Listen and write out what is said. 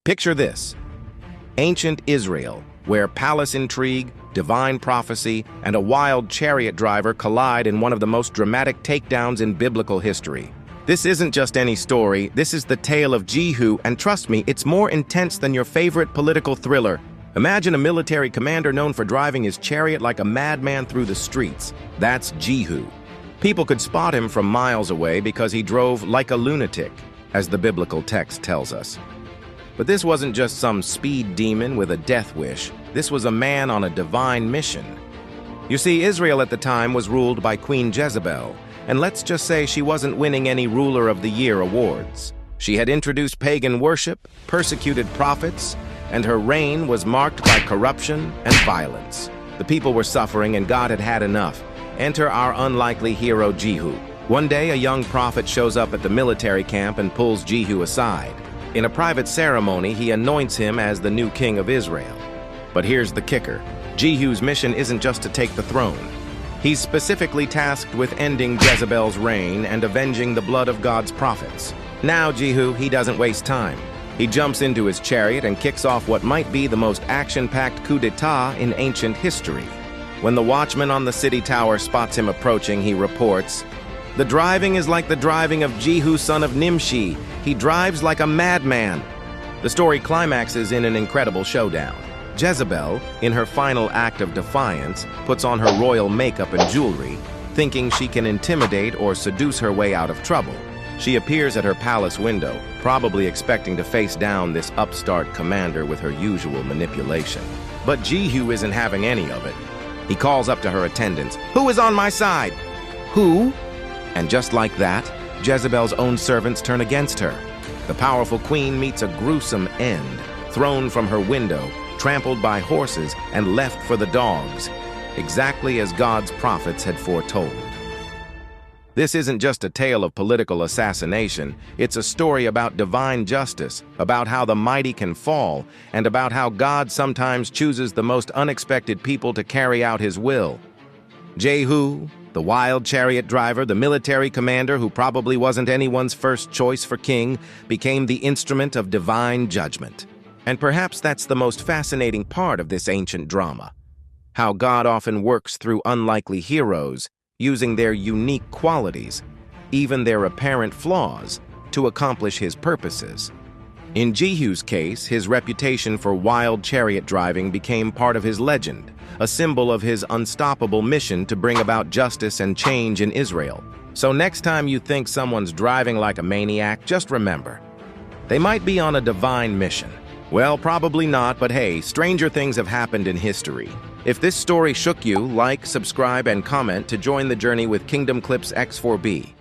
Picture this: ancient Israel, where palace intrigue, divine prophecy, and a wild chariot driver collide in one of the most dramatic takedowns in biblical history. This isn't just any story, this is the tale of Jehu, and trust me, it's more intense than your favorite political thriller. Imagine a military commander known for driving his chariot like a madman through the streets. That's Jehu. People could spot him from miles away because he drove like a lunatic, as the biblical text tells us. But this wasn't just some speed demon with a death wish. This was a man on a divine mission. You see, Israel at the time was ruled by Queen Jezebel, and let's just say she wasn't winning any Ruler of the Year awards. She had introduced pagan worship, persecuted prophets, and her reign was marked by corruption and violence. The people were suffering, and God had had enough. Enter our unlikely hero, Jehu. One day, a young prophet shows up at the military camp and pulls Jehu aside. In a private ceremony, he anoints him as the new king of Israel. But here's the kicker. Jehu's mission isn't just to take the throne. He's specifically tasked with ending Jezebel's reign and avenging the blood of God's prophets. Now Jehu, he doesn't waste time. He jumps into his chariot and kicks off what might be the most action-packed coup d'etat in ancient history. When the watchman on the city tower spots him approaching, he reports, "The driving is like the driving of Jehu, son of Nimshi. He drives like a madman." The story climaxes in an incredible showdown. Jezebel, in her final act of defiance, puts on her royal makeup and jewelry, thinking she can intimidate or seduce her way out of trouble. She appears at her palace window, probably expecting to face down this upstart commander with her usual manipulation. But Jehu isn't having any of it. He calls up to her attendants, "Who is on my side?" "Who?" And just like that, Jezebel's own servants turn against her. The powerful queen meets a gruesome end, thrown from her window, trampled by horses, and left for the dogs, exactly as God's prophets had foretold. This isn't just a tale of political assassination, it's a story about divine justice, about how the mighty can fall, and about how God sometimes chooses the most unexpected people to carry out his will. Jehu, the wild chariot driver, the military commander who probably wasn't anyone's first choice for king, became the instrument of divine judgment. And perhaps that's the most fascinating part of this ancient drama. How God often works through unlikely heroes, using their unique qualities, even their apparent flaws, to accomplish his purposes. In Jehu's case, his reputation for wild chariot driving became part of his legend, a symbol of his unstoppable mission to bring about justice and change in Israel. So next time you think someone's driving like a maniac, just remember, they might be on a divine mission. Well, probably not, but hey, stranger things have happened in history. If this story shook you, like, subscribe, and comment to join the journey with Kingdom Clips X4B.